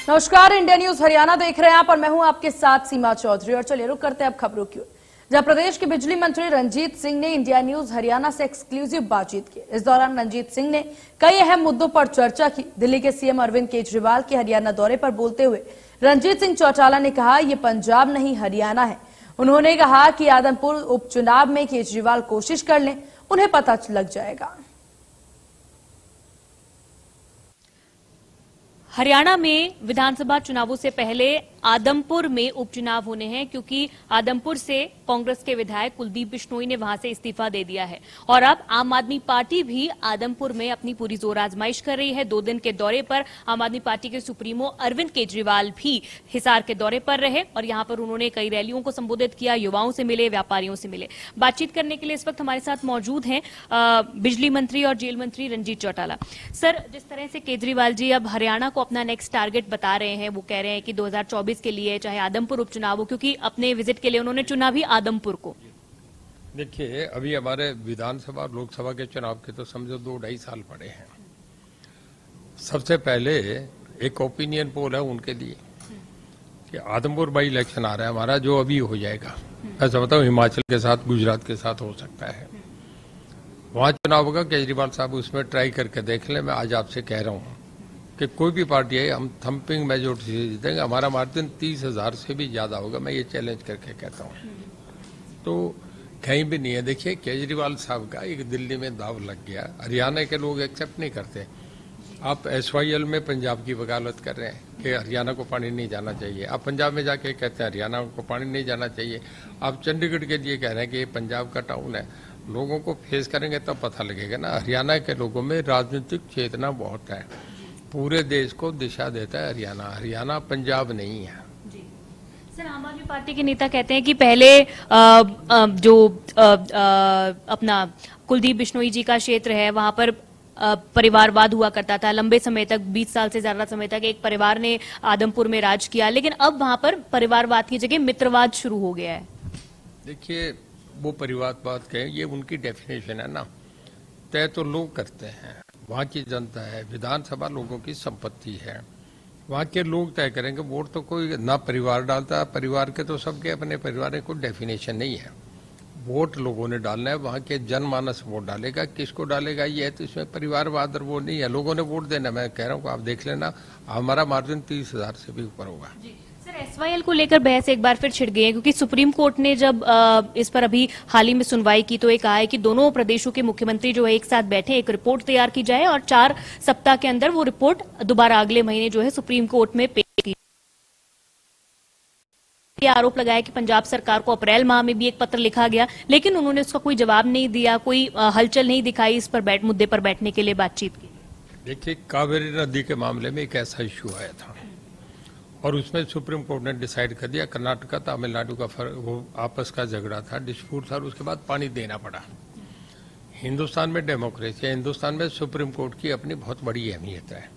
नमस्कार, India news Haryana देख रहे हैं आप और मैं हूं आपके साथ सीमा चौधरी। और चलिए रुक करते हैं अब खबरों की ओर, जहां प्रदेश के बिजली मंत्री रंजीत सिंह ने इंडिया न्यूज हरियाणा से एक्सक्लूसिव बातचीत की। इस दौरान रंजीत सिंह ने कई अहम मुद्दों पर चर्चा की। दिल्ली के सीएम अरविंद केजरीवाल के हरियाणा दौरे पर बोलते हुए रंजीत सिंह चौटाला ने कहा, ये पंजाब नहीं हरियाणा है। उन्होंने कहा कि आदमपुर उपचुनाव में केजरीवाल कोशिश कर लें, उन्हें पता लग जाएगा। हरियाणा में विधानसभा चुनावों से पहले आदमपुर में उपचुनाव होने हैं, क्योंकि आदमपुर से कांग्रेस के विधायक कुलदीप बिश्नोई ने वहां से इस्तीफा दे दिया है और अब आम आदमी पार्टी भी आदमपुर में अपनी पूरी जोर आजमाइश कर रही है। 2 दिन के दौरे पर आम आदमी पार्टी के सुप्रीमो अरविंद केजरीवाल भी हिसार के दौरे पर रहे और यहां पर उन्होंने कई रैलियों को संबोधित किया, युवाओं से मिले, व्यापारियों से मिले। बातचीत करने के लिए इस वक्त हमारे साथ मौजूद हैं बिजली मंत्री और जेल मंत्री रंजीत चौटाला। सर, जिस तरह से केजरीवाल जी अब हरियाणा को अपना नेक्स्ट टारगेट बता रहे हैं, वो कह रहे हैं कि 2024 के लिए चाहे आदमपुर उपचुनाव हो, क्योंकि अपने विजिट के लिए उन्होंने चुना भी आदमपुर को। देखिए, अभी हमारे विधानसभा और लोकसभा के चुनाव के तो समझो 2-2.5 साल पड़े हैं। सबसे पहले एक ओपिनियन पोल है उनके लिए कि आदमपुर बाई इलेक्शन आ रहा है हमारा, जो अभी हो जाएगा। मैं समझता हूँ हिमाचल के साथ, गुजरात के साथ हो सकता है। वहां चुनाव होगा, केजरीवाल साहब उसमें ट्राई करके देख लें। मैं आज आपसे कह रहा हूँ कि कोई भी पार्टी है, हम थंपिंग मेजोरिटी से जीतेंगे। हमारा मार्जिन 30,000 से भी ज्यादा होगा, मैं ये चैलेंज करके कहता हूँ। तो कहीं भी नहीं है। देखिए, केजरीवाल साहब का एक दिल्ली में दाव लग गया, हरियाणा के लोग एक्सेप्ट नहीं करते। आप SYL में पंजाब की वकालत कर रहे हैं कि हरियाणा को पानी नहीं जाना चाहिए। आप पंजाब में जाके कहते हैं हरियाणा को पानी नहीं जाना चाहिए। आप चंडीगढ़ के लिए कह रहे हैं कि ये पंजाब का टाउन है। लोगों को फेस करेंगे तब पता लगेगा ना। हरियाणा के लोगों में राजनीतिक चेतना बहुत है, पूरे देश को दिशा देता है हरियाणा। हरियाणा पंजाब नहीं है। सर, आम आदमी पार्टी के नेता कहते हैं कि पहले अपना कुलदीप बिश्नोई जी का क्षेत्र है, वहां पर परिवारवाद हुआ करता था लंबे समय तक, 20 साल से ज्यादा समय तक एक परिवार ने आदमपुर में राज किया, लेकिन अब वहां पर परिवारवाद की जगह मित्रवाद शुरू हो गया है। देखिए, वो परिवारवाद कहें, ये उनकी डेफिनेशन है ना, तय तो लोग करते हैं। वहाँ की जनता है, विधानसभा लोगों की संपत्ति है, वहाँ के लोग तय करेंगे। वोट तो कोई ना परिवार डालता, परिवार के तो सबके अपने परिवार में कोई डेफिनेशन नहीं है। वोट लोगों ने डालना है, वहाँ के जनमानस वोट डालेगा। किसको डालेगा ये है, तो इसमें परिवारवाद और वो नहीं है। लोगों ने वोट देना। मैं कह रहा हूँ, आप देख लेना, हमारा मार्जिन 30,000 से भी ऊपर होगा। सर, SYL को लेकर बहस एक बार फिर छिड़ गई है, क्योंकि सुप्रीम कोर्ट ने जब इस पर अभी हाल ही में सुनवाई की तो ये कहा है कि दोनों प्रदेशों के मुख्यमंत्री जो है एक साथ बैठे, एक रिपोर्ट तैयार की जाए और 4 सप्ताह के अंदर वो रिपोर्ट दोबारा अगले महीने जो है सुप्रीम कोर्ट में पेश की। आरोप लगाया कि पंजाब सरकार को अप्रैल माह में भी एक पत्र लिखा गया, लेकिन उन्होंने उसका कोई जवाब नहीं दिया, कोई हलचल नहीं दिखाई इस पर मुद्दे पर बैठने के लिए बातचीत की। देखिए, कावेरी नदी के मामले में एक ऐसा इश्यू आया था और उसमें सुप्रीम कोर्ट ने डिसाइड कर दिया, कर्नाटका तमिलनाडु का वो आपस का झगड़ा था, डिस्प्यूट था, और उसके बाद पानी देना पड़ा। हिंदुस्तान में डेमोक्रेसी है, हिंदुस्तान में सुप्रीम कोर्ट की अपनी बहुत बड़ी अहमियत है।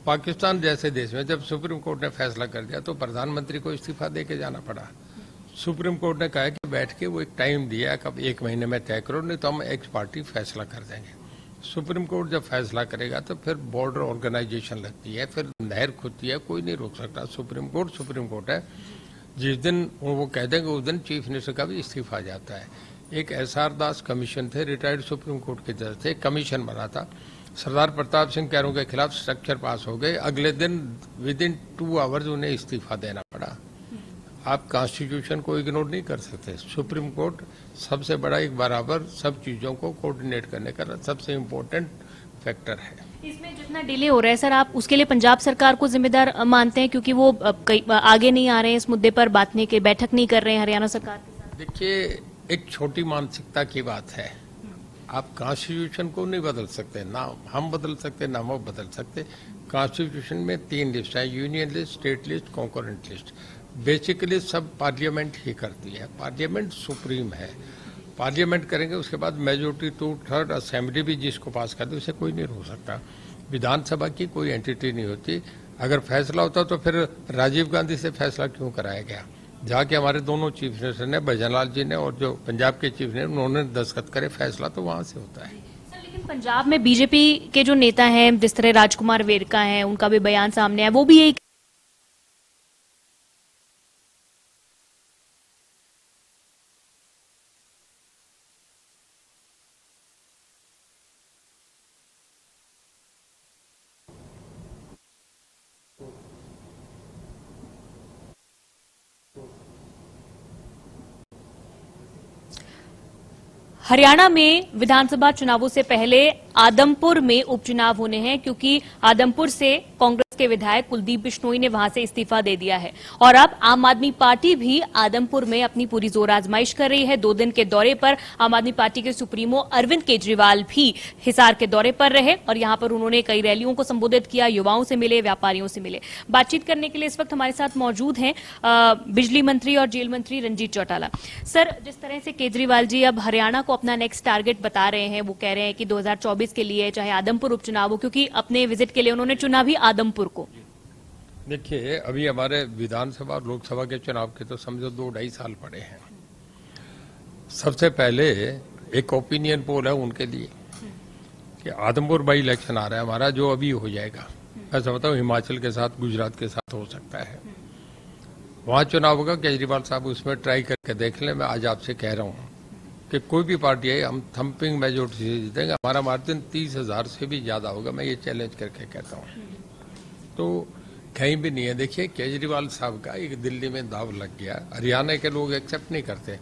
पाकिस्तान जैसे देश में जब सुप्रीम कोर्ट ने फैसला कर दिया तो प्रधानमंत्री को इस्तीफा दे के जाना पड़ा। सुप्रीम कोर्ट ने कहा कि बैठ के वो एक टाइम दिया, कब 1 महीने में तय करो, नहीं तो हम एक्स पार्टी फैसला कर देंगे। सुप्रीम कोर्ट जब फैसला करेगा तो फिर बॉर्डर ऑर्गेनाइजेशन लगती है, फिर नहर खुदती है, कोई नहीं रोक सकता। सुप्रीम कोर्ट है। जिस दिन वो कह देंगे उस दिन चीफ मिनिस्टर का भी इस्तीफा आ जाता है। एक SR दास कमीशन थे, रिटायर्ड सुप्रीम कोर्ट के जज थे, कमीशन बना था। सरदार प्रताप सिंह कैरों के खिलाफ स्ट्रक्चर पास हो गए, अगले दिन विदिन 2 आवर्स उन्हें इस्तीफा देना पड़ा। आप कॉन्स्टिट्यूशन को इग्नोर नहीं कर सकते। सुप्रीम कोर्ट सबसे बड़ा, एक बराबर सब चीजों को कोऑर्डिनेट करने का सबसे इम्पोर्टेंट फैक्टर है। इसमें जितना डिले हो रहा है सर, आप उसके लिए पंजाब सरकार को जिम्मेदार मानते हैं, क्योंकि वो आगे नहीं आ रहे हैं इस मुद्दे पर, बैठक नहीं कर रहे हैं हरियाणा सरकार के साथ? देखिए, एक छोटी मानसिकता की बात है। आप कॉन्स्टिट्यूशन को नहीं बदल सकते, ना हम बदल सकते, ना वो बदल सकते। कॉन्स्टिट्यूशन में 3 लिस्ट है, union list, state list, concurrent list. Basically सब पार्लियामेंट ही करती है। पार्लियामेंट सुप्रीम है, पार्लियामेंट करेंगे, उसके बाद मेजोरिटी 2/3 असेंबली भी जिसको पास कर दे उसे कोई नहीं रोक सकता। विधानसभा की कोई एंटिटी नहीं होती। अगर फैसला होता तो फिर राजीव गांधी से फैसला क्यों कराया गया? जाके हमारे दोनों चीफ मिनिस्टर ने, भजनलाल जी ने और जो पंजाब के चीफ ने, उन्होंने दस्तखत करे, फैसला तो वहां से होता है। लेकिन पंजाब में बीजेपी के जो नेता हैं, जिस तरह राजकुमार वेरका हैं, उनका भी बयान सामने है, वो भी यही हरियाणा में विधानसभा चुनावों से पहले आदमपुर में उपचुनाव होने हैं, क्योंकि आदमपुर से कांग्रेस के विधायक कुलदीप बिश्नोई ने वहां से इस्तीफा दे दिया है और अब आम आदमी पार्टी भी आदमपुर में अपनी पूरी जोर आजमाइश कर रही है। 2 दिन के दौरे पर आम आदमी पार्टी के सुप्रीमो अरविंद केजरीवाल भी हिसार के दौरे पर रहे और यहां पर उन्होंने कई रैलियों को संबोधित किया, युवाओं से मिले, व्यापारियों से मिले। बातचीत करने के लिए इस वक्त हमारे साथ मौजूद हैं बिजली मंत्री और जेल मंत्री रंजीत चौटाला। सर, जिस तरह से केजरीवाल जी अब हरियाणा को अपना नेक्स्ट टारगेट बता रहे हैं, वो कह रहे हैं कि 2024 के लिए चाहे आदमपुर उपचुनाव हो, क्योंकि अपने विजिट के लिए उन्होंने चुना भी आदमपुर को। देखिए, अभी हमारे विधानसभा और लोकसभा के चुनाव के तो समझो 2-2.5 साल पड़े हैं। सबसे पहले एक ओपिनियन पोल है उनके लिए कि आदमपुर बाई इलेक्शन आ रहा है हमारा, जो अभी हो जाएगा। मैं समझता हूँ हिमाचल के साथ, गुजरात के साथ हो सकता है, वहां चुनाव होगा। केजरीवाल साहब उसमें ट्राई करके देख लें। मैं आज आपसे कह रहा हूँ कि कोई भी पार्टी है, हम थम्पिंग मेजोरिटी से जीतेंगे। हमारा मार्जिन 30,000 से भी ज्यादा होगा, मैं ये चैलेंज करके कहता हूँ। तो कहीं भी नहीं है। देखिए, केजरीवाल साहब का एक दिल्ली में दाव लग गया, हरियाणा के लोग एक्सेप्ट नहीं करते।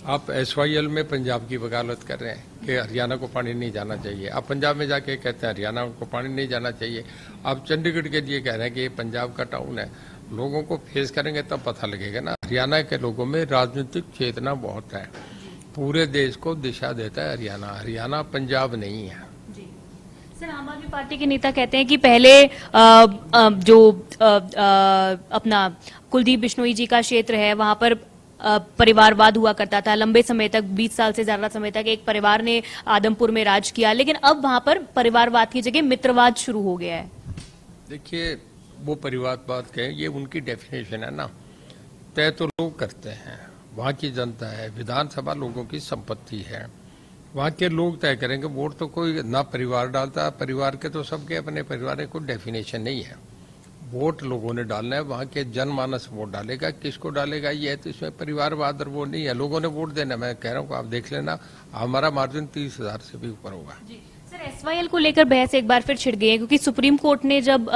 आप SYL में पंजाब की वकालत कर रहे हैं कि हरियाणा को पानी नहीं जाना चाहिए। आप पंजाब में जाके कहते हैं हरियाणा को पानी नहीं जाना चाहिए। आप चंडीगढ़ के लिए कह रहे हैं कि ये पंजाब का टाउन है। लोगों को फेस करेंगे तब पता लगेगा ना। हरियाणा के लोगों में राजनीतिक चेतना बहुत है। पूरे देश को दिशा देता है हरियाणा। हरियाणा पंजाब नहीं है। सर, आम आदमी पार्टी के नेता कहते हैं कि पहले अपना कुलदीप बिश्नोई जी का क्षेत्र है, वहां पर परिवारवाद हुआ करता था लंबे समय तक, 20 साल से ज्यादा समय तक एक परिवार ने आदमपुर में राज किया, लेकिन अब वहां पर परिवारवाद की जगह मित्रवाद शुरू हो गया है। देखिए, वो परिवारवाद के ये उनकी डेफिनेशन है ना, तय तो लोग करते हैं। वहां की जनता है, विधानसभा लोगों की संपत्ति है, वहां के लोग तय करेंगे। वोट तो कोई ना परिवार डालता, परिवार के तो सबके अपने परिवार में कोई डेफिनेशन नहीं है। वोट लोगों ने डालना है, वहां के जनमानस वोट डालेगा। किसको डालेगा ये है, तो इसमें परिवारवाद और वो नहीं है। लोगों ने वोट देना। मैं कह रहा हूँ, आप देख लेना, हमारा मार्जिन 30,000 से भी ऊपर होगा। सर, SYL को लेकर बहस एक बार फिर छिड़ गई है, क्योंकि सुप्रीम कोर्ट ने जब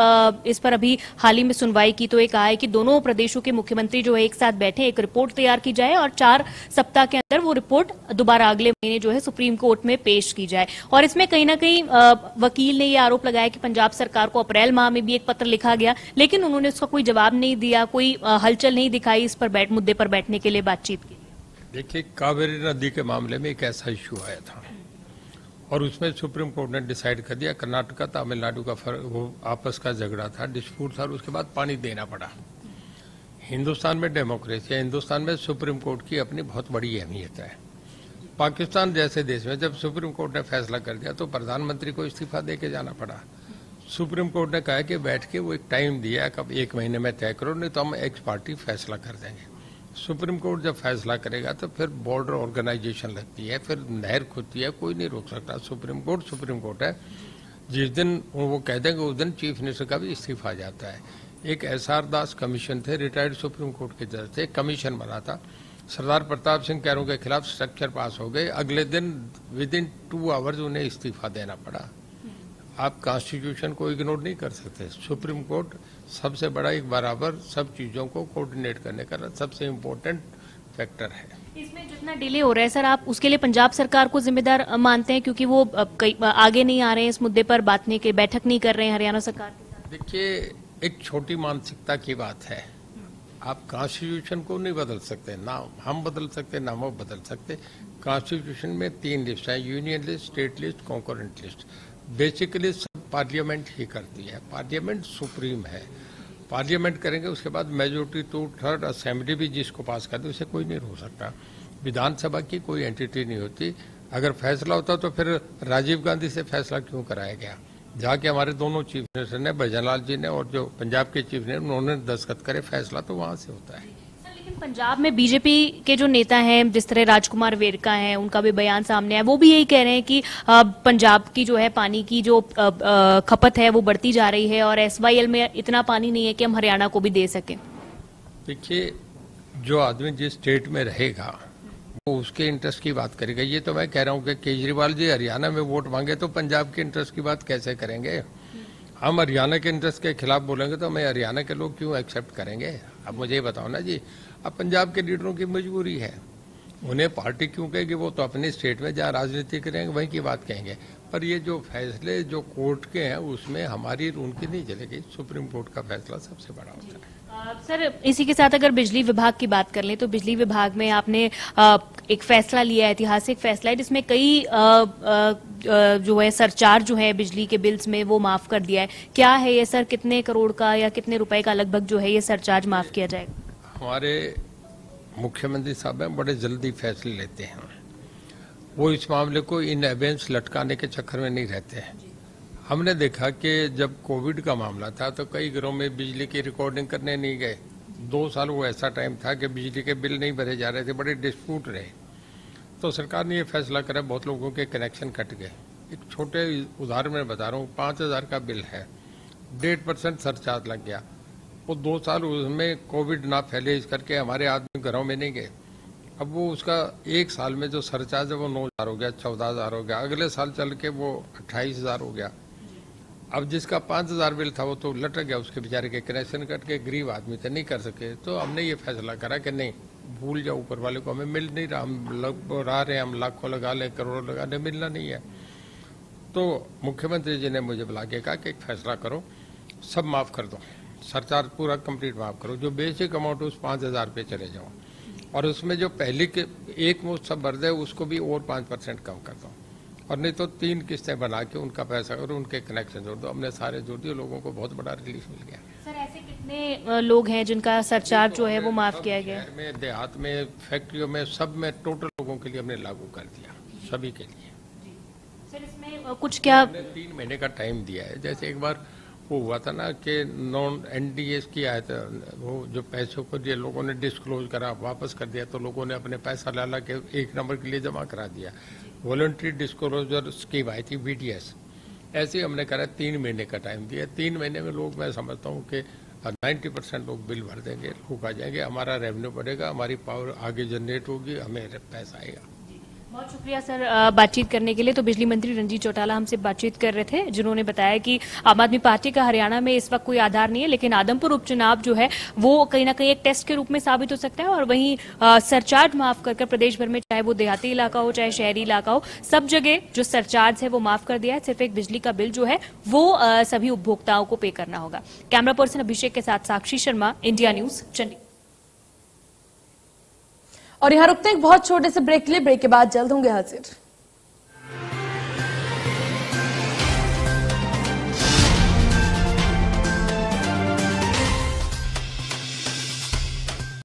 इस पर अभी हाल ही में सुनवाई की तो ये कहा है कि दोनों प्रदेशों के मुख्यमंत्री जो है एक साथ बैठे, एक रिपोर्ट तैयार की जाए और 4 सप्ताह के अंदर वो रिपोर्ट दोबारा अगले महीने जो है सुप्रीम कोर्ट में पेश की जाए। और इसमें कहीं ना कहीं वकील ने ये आरोप लगाया कि पंजाब सरकार को अप्रैल माह में भी एक पत्र लिखा गया, लेकिन उन्होंने उसका कोई जवाब नहीं दिया, कोई हलचल नहीं दिखाई इस पर मुद्दे पर बैठने के लिए, बातचीत की। देखिए, कावेरी नदी के मामले में एक ऐसा इश्यू आया था और उसमें सुप्रीम कोर्ट ने डिसाइड कर दिया, कर्नाटका तमिलनाडु का वो आपस का झगड़ा था, डिस्प्यूट था, और उसके बाद पानी देना पड़ा। हिंदुस्तान में डेमोक्रेसी है, हिंदुस्तान में सुप्रीम कोर्ट की अपनी बहुत बड़ी अहमियत है। पाकिस्तान जैसे देश में जब सुप्रीम कोर्ट ने फैसला कर दिया तो प्रधानमंत्री को इस्तीफा दे के जाना पड़ा। सुप्रीम कोर्ट ने कहा कि बैठ के वो एक टाइम दिया, कब 1 महीने में तय करो, नहीं तो हम एक्स पार्टी फैसला कर देंगे। सुप्रीम कोर्ट जब फैसला करेगा तो फिर बॉर्डर ऑर्गेनाइजेशन लगती है, फिर नहर खुदती है, कोई नहीं रोक सकता। सुप्रीम कोर्ट है। जिस दिन वो कह देंगे उस दिन चीफ मिनिस्टर का भी इस्तीफा आ जाता है। एक SR दास कमीशन थे, रिटायर्ड सुप्रीम कोर्ट के जज थे, कमीशन बना था। सरदार प्रताप सिंह कैरों के खिलाफ स्ट्रक्चर पास हो गए, अगले दिन विदिन 2 आवर्स उन्हें इस्तीफा देना पड़ा। आप कॉन्स्टिट्यूशन को इग्नोर नहीं कर सकते। सुप्रीम कोर्ट सबसे बड़ा, एक बराबर सब चीजों को कोऑर्डिनेट करने का सबसे इम्पोर्टेंट फैक्टर है। इसमें जितना डिले हो रहा है सर, आप उसके लिए पंजाब सरकार को जिम्मेदार मानते हैं, क्योंकि वो आगे नहीं आ रहे हैं इस मुद्दे पर बातने के, बैठक नहीं कर रहे हैं हरियाणा सरकार के साथ? देखिए, एक छोटी मानसिकता की बात है। आप कॉन्स्टिट्यूशन को नहीं बदल सकते, ना हम बदल सकते, ना वो बदल सकते। कॉन्स्टिट्यूशन में 3 लिस्ट है, union list, state list, concurrent list. Basically सब पार्लियामेंट ही करती है। पार्लियामेंट सुप्रीम है, पार्लियामेंट करेंगे, उसके बाद मेजोरिटी 2/3 असेंबली भी जिसको पास कर दे उसे कोई नहीं रोक सकता। विधानसभा की कोई एंटिटी नहीं होती। अगर फैसला होता तो फिर राजीव गांधी से फैसला क्यों कराया गया? जाके हमारे दोनों चीफ मिनिस्टर ने, भजनलाल जी ने और जो पंजाब के चीफ ने, उन्होंने दस्तखत करे, फैसला तो वहां से होता है। लेकिन पंजाब में बीजेपी के जो नेता हैं, जिस तरह राजकुमार वेरका हैं, उनका भी बयान सामने है, वो भी यही कह रहे हैं कि पंजाब की जो है पानी की जो खपत है वो बढ़ती जा रही है और SYL में इतना पानी नहीं है कि हम हरियाणा को भी दे सकें। देखिए, जो आदमी जिस स्टेट में रहेगा वो उसके इंटरेस्ट की बात करेगा। ये तो मैं कह रहा हूँ कि केजरीवाल जी हरियाणा में वोट मांगे तो पंजाब के इंटरेस्ट की बात कैसे करेंगे? हम हरियाणा के इंटरेस्ट के खिलाफ बोलेंगे तो हमें हरियाणा के लोग क्यों एक्सेप्ट करेंगे? अब मुझे ये बताओ ना जी। अब पंजाब के लीडरों की मजबूरी है, उन्हें पार्टी क्यों कहेगी, वो तो अपने स्टेट में जहाँ राजनीति करेंगे वहीं की बात कहेंगे। पर ये जो फैसले जो कोर्ट के हैं उसमें हमारी उनकी नहीं चलेगी। सुप्रीम कोर्ट का फैसला सबसे बड़ा होता है। सर, इसी के साथ अगर बिजली विभाग की बात कर लें तो बिजली विभाग में आपने एक फैसला लिया है, ऐतिहासिक फैसला है, जिसमें कई जो है सरचार्ज जो है बिजली के बिल्स में वो माफ कर दिया है। क्या है ये सर, कितने करोड़ का या कितने रुपए का लगभग जो है ये सरचार्ज माफ किया जाएगा? हमारे मुख्यमंत्री साहब हैं, बड़े जल्दी फैसले लेते हैं। वो इस मामले को इन एवेंस लटकाने के चक्कर में नहीं रहते हैं। हमने देखा कि जब कोविड का मामला था तो कई घरों में बिजली की रिकॉर्डिंग करने नहीं गए। 2 साल वो ऐसा टाइम था कि बिजली के बिल नहीं भरे जा रहे थे, बड़े डिस्प्यूट रहे। तो सरकार ने ये फैसला करा, बहुत लोगों के कनेक्शन कट गए। एक छोटे उदाहरण में बता रहा हूँ, 5000 का बिल है, 1.5% सरचार्ज लग गया। वो 2 साल उसमें कोविड ना फैले इस करके हमारे आदमी घरों में नहीं गए। अब वो उसका 1 साल में जो सरचार्ज है वो 9000 हो गया, 14000 हो गया, अगले साल चल के वो 28000 हो गया। अब जिसका 5000 बिल था वो तो लटक गया, उसके बेचारे के कनेक्शन कट के, गरीब आदमी थे, नहीं कर सके। तो हमने ये फैसला करा कि नहीं, भूल जाओ ऊपर वाले को, हमें मिल नहीं रहा, हम रहा रहे, हम लाखों लगा लें, करोड़ों लगा लें, मिलना नहीं है। तो मुख्यमंत्री जी ने मुझे बुला के कहा कि एक फैसला करो, सब माफ कर दो, सरचार्ज पूरा कंप्लीट माफ करो, जो बेसिक अमाउंट उस 5000 पे चले जाओ, और उसमें जो पहले के एक मुश्त सब भर दे उसको भी और 5% कम कर दो, और नहीं तो 3 किस्तें बना के उनका पैसा करो, उनके कनेक्शन जोड़ दो। हमने सारे जोड़ दिए, लोगों को बहुत बड़ा रिलीफ मिल गया। सर, ऐसे कितने लोग हैं जिनका सरचार्ज जो है वो माफ किया गया? शहर में, देहात में, फैक्ट्रियों में, सब में टोटल लोगों के लिए हमने लागू कर दिया, सभी के लिए। सर, इसमें कुछ क्या हमने 3 महीने का टाइम दिया है। जैसे एक बार वो हुआ था ना कि नॉन NDS की आया था, वो जो पैसों को दिए लोगों ने डिस्क्लोज करा, वापस कर दिया, तो लोगों ने अपने पैसा ला के 1 नंबर के लिए जमा करा दिया। वॉलंटरी डिस्क्लोजर स्कीम आई थी, VDS। ऐसे ही हमने करा, 3 महीने का टाइम दिया। 3 महीने में लोग, मैं समझता हूँ कि 90% लोग बिल भर देंगे, लोग आ जाएंगे, हमारा रेवेन्यू बढ़ेगा, हमारी पावर आगे जनरेट होगी, हमें पैसा आएगा। बहुत शुक्रिया सर बातचीत करने के लिए। तो बिजली मंत्री रंजीत चौटाला हमसे बातचीत कर रहे थे, जिन्होंने बताया कि आम आदमी पार्टी का हरियाणा में इस वक्त कोई आधार नहीं है, लेकिन आदमपुर उपचुनाव जो है वो कहीं ना कहीं एक टेस्ट के रूप में साबित हो सकता है। और वहीं सरचार्ज माफ कर प्रदेश भर में, चाहे वो देहाती इलाका हो चाहे शहरी इलाका हो, सब जगह जो सरचार्ज है वो माफ कर दिया है। सिर्फ एक बिजली का बिल जो है वो सभी उपभोक्ताओं को पे करना होगा। कैमरा पर्सन अभिषेक के साथ साक्षी शर्मा, इंडिया न्यूज, चंडीगढ़। और यहाँ रुकते हैं एक बहुत छोटे से ब्रेक के लिए। ब्रेक के बाद जल्द होंगे हाजिर।